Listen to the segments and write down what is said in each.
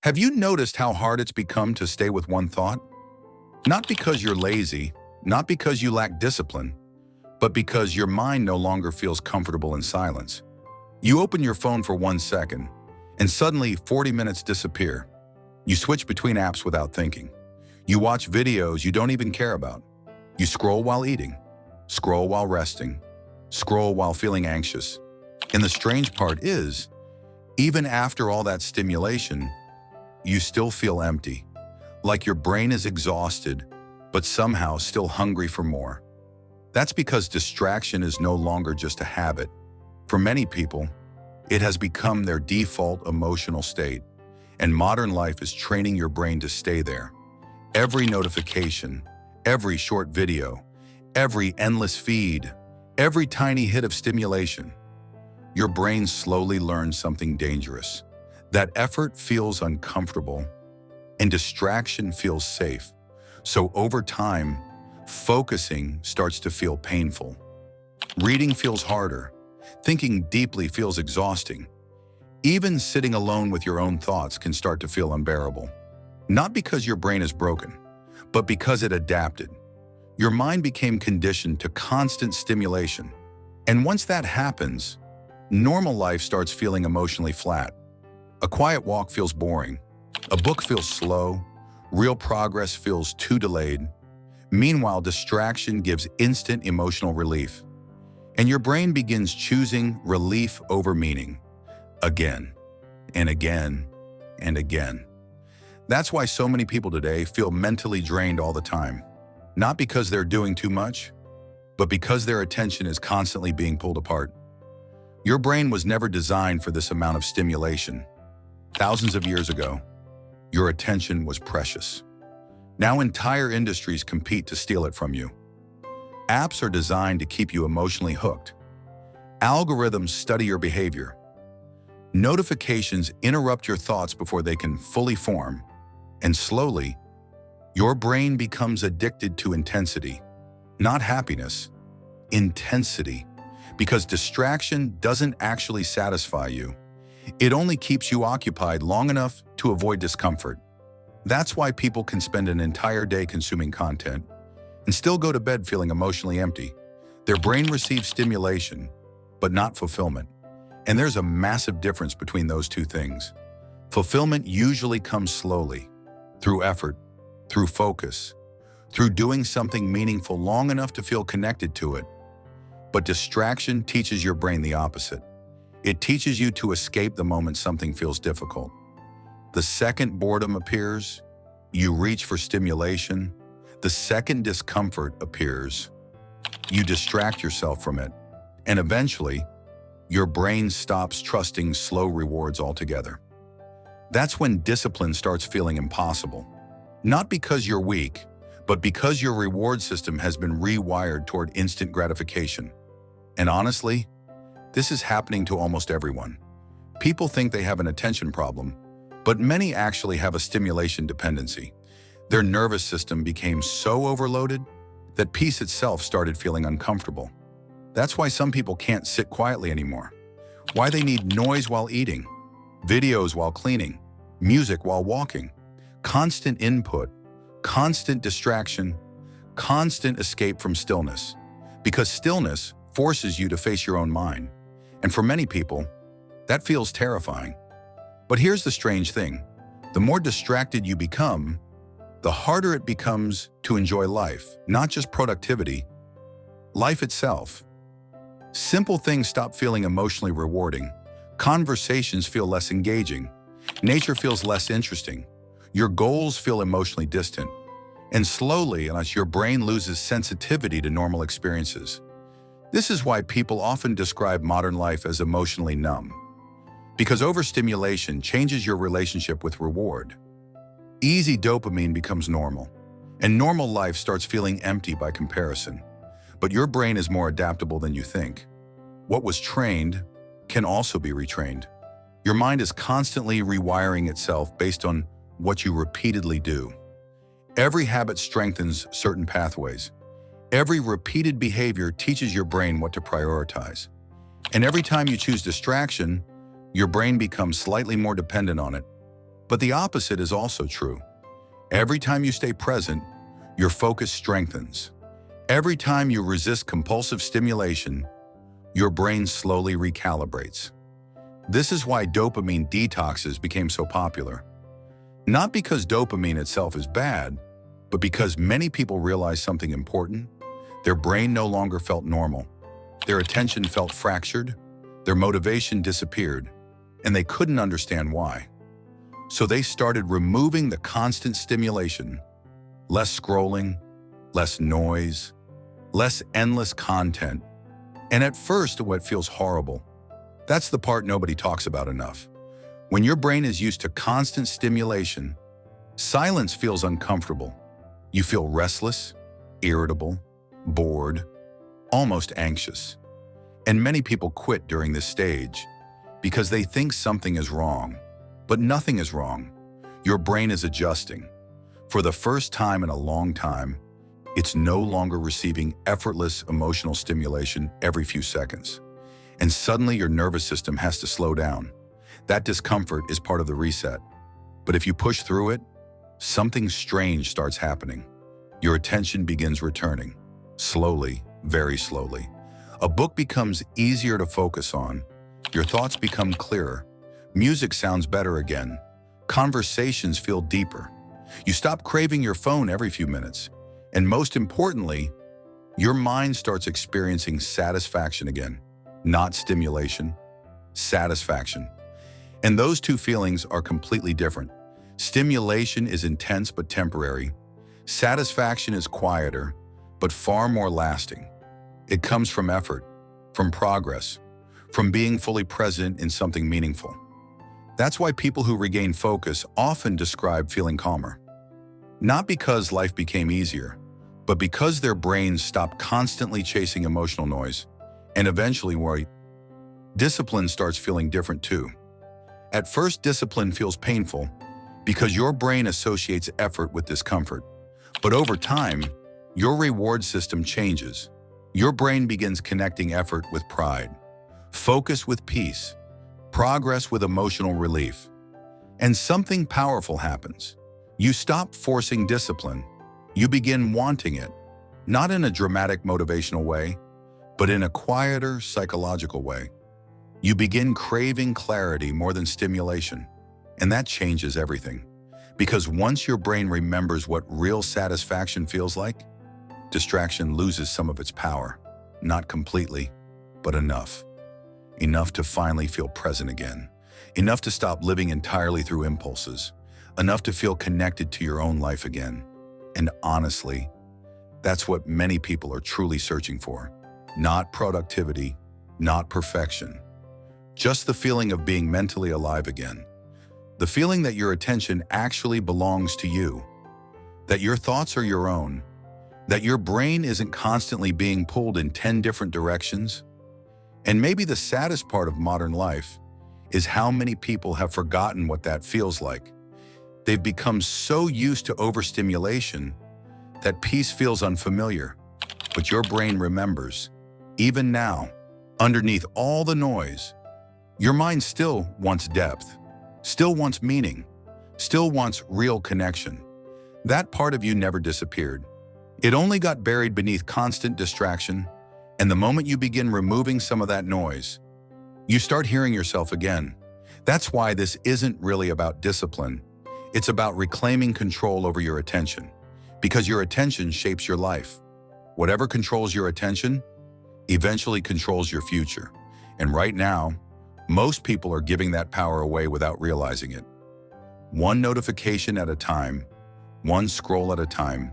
Have you noticed how hard it's become to stay with one thought? Not because you're lazy, not because you lack discipline, but because your mind no longer feels comfortable in silence. You open your phone for 1 second, and suddenly 40 minutes disappear. You switch between apps without thinking. You watch videos you don't even care about. You scroll while eating, scroll while resting, scroll while feeling anxious. And the strange part is, even after all that stimulation, you still feel empty, like your brain is exhausted, but somehow still hungry for more. That's because distraction is no longer just a habit. For many people, it has become their default emotional state, and modern life is training your brain to stay there. Every notification, every short video, every endless feed, every tiny hit of stimulation, your brain slowly learns something dangerous. That effort feels uncomfortable, and distraction feels safe. So over time, focusing starts to feel painful. Reading feels harder. Thinking deeply feels exhausting. Even sitting alone with your own thoughts can start to feel unbearable. Not because your brain is broken, but because it adapted. Your mind became conditioned to constant stimulation. And once that happens, normal life starts feeling emotionally flat. A quiet walk feels boring. A book feels slow. Real progress feels too delayed. Meanwhile, distraction gives instant emotional relief. And your brain begins choosing relief over meaning. Again, and again, and again. That's why so many people today feel mentally drained all the time. Not because they're doing too much, but because their attention is constantly being pulled apart. Your brain was never designed for this amount of stimulation. Thousands of years ago, your attention was precious. Now entire industries compete to steal it from you. Apps are designed to keep you emotionally hooked. Algorithms study your behavior. Notifications interrupt your thoughts before they can fully form. And slowly, your brain becomes addicted to intensity. Not happiness, intensity. Because distraction doesn't actually satisfy you. It only keeps you occupied long enough to avoid discomfort. That's why people can spend an entire day consuming content and still go to bed feeling emotionally empty. Their brain receives stimulation, but not fulfillment. And there's a massive difference between those two things. Fulfillment usually comes slowly, through effort, through focus, through doing something meaningful long enough to feel connected to it. But distraction teaches your brain the opposite. It teaches you to escape the moment something feels difficult. The second boredom appears, you reach for stimulation. The second discomfort appears, you distract yourself from it. And eventually, your brain stops trusting slow rewards altogether. That's when discipline starts feeling impossible. Not because you're weak, but because your reward system has been rewired toward instant gratification. And honestly, this is happening to almost everyone. People think they have an attention problem, but many actually have a stimulation dependency. Their nervous system became so overloaded that peace itself started feeling uncomfortable. That's why some people can't sit quietly anymore. Why they need noise while eating, videos while cleaning, music while walking, constant input, constant distraction, constant escape from stillness. Because stillness forces you to face your own mind. And for many people, that feels terrifying. But here's the strange thing. The more distracted you become, the harder it becomes to enjoy life, not just productivity, life itself. Simple things stop feeling emotionally rewarding. Conversations feel less engaging. Nature feels less interesting. Your goals feel emotionally distant. And slowly, unless your brain loses sensitivity to normal experiences. This is why people often describe modern life as emotionally numb. Because overstimulation changes your relationship with reward. Easy dopamine becomes normal, and normal life starts feeling empty by comparison. But your brain is more adaptable than you think. What was trained can also be retrained. Your mind is constantly rewiring itself based on what you repeatedly do. Every habit strengthens certain pathways. Every repeated behavior teaches your brain what to prioritize. And every time you choose distraction, your brain becomes slightly more dependent on it. But the opposite is also true. Every time you stay present, your focus strengthens. Every time you resist compulsive stimulation, your brain slowly recalibrates. This is why dopamine detoxes became so popular. Not because dopamine itself is bad, but because many people realized something important. Their brain no longer felt normal. Their attention felt fractured. Their motivation disappeared, and they couldn't understand why. So they started removing the constant stimulation, less scrolling, less noise, less endless content. And at first, what feels horrible. That's the part nobody talks about enough. When your brain is used to constant stimulation, silence feels uncomfortable. You feel restless, irritable, bored, almost anxious. And many people quit during this stage because they think something is wrong. But nothing is wrong. Your brain is adjusting. For the first time in a long time, it's no longer receiving effortless emotional stimulation every few seconds. And suddenly your nervous system has to slow down. That discomfort is part of the reset. But if you push through it, something strange starts happening. Your attention begins returning. Slowly, very slowly. A book becomes easier to focus on. Your thoughts become clearer. Music sounds better again. Conversations feel deeper. You stop craving your phone every few minutes. And most importantly, your mind starts experiencing satisfaction again. Not stimulation, satisfaction. And those two feelings are completely different. Stimulation is intense but temporary. Satisfaction is quieter, but far more lasting. It comes from effort, from progress, from being fully present in something meaningful. That's why people who regain focus often describe feeling calmer. Not because life became easier, but because their brains stopped constantly chasing emotional noise, and eventually worry. Discipline starts feeling different too. At first, discipline feels painful because your brain associates effort with discomfort. But over time, your reward system changes. Your brain begins connecting effort with pride, focus with peace, progress with emotional relief. And something powerful happens. You stop forcing discipline. You begin wanting it, not in a dramatic motivational way, but in a quieter psychological way. You begin craving clarity more than stimulation, and that changes everything. Because once your brain remembers what real satisfaction feels like, distraction loses some of its power. Not completely, but enough. Enough to finally feel present again. Enough to stop living entirely through impulses. Enough to feel connected to your own life again. And honestly, that's what many people are truly searching for. Not productivity, not perfection. Just the feeling of being mentally alive again. The feeling that your attention actually belongs to you. That your thoughts are your own. That your brain isn't constantly being pulled in 10 different directions. And maybe the saddest part of modern life is how many people have forgotten what that feels like. They've become so used to overstimulation that peace feels unfamiliar. But your brain remembers, even now, underneath all the noise, your mind still wants depth, still wants meaning, still wants real connection. That part of you never disappeared. It only got buried beneath constant distraction, and the moment you begin removing some of that noise, you start hearing yourself again. That's why this isn't really about discipline. It's about reclaiming control over your attention, because your attention shapes your life. Whatever controls your attention eventually controls your future. And right now, most people are giving that power away without realizing it. One notification at a time, one scroll at a time,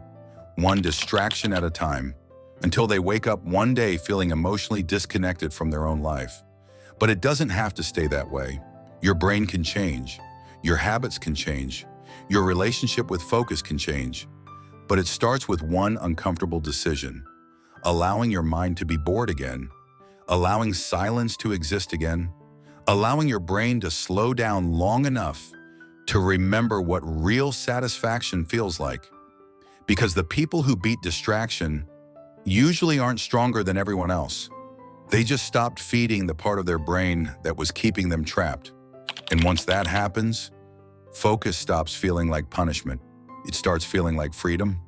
one distraction at a time, until they wake up one day feeling emotionally disconnected from their own life. But it doesn't have to stay that way. Your brain can change. Your habits can change. Your relationship with focus can change. But it starts with one uncomfortable decision: allowing your mind to be bored again, allowing silence to exist again, allowing your brain to slow down long enough to remember what real satisfaction feels like. Because the people who beat distraction usually aren't stronger than everyone else. They just stopped feeding the part of their brain that was keeping them trapped. And once that happens, Focus stops feeling like punishment. It starts feeling like freedom.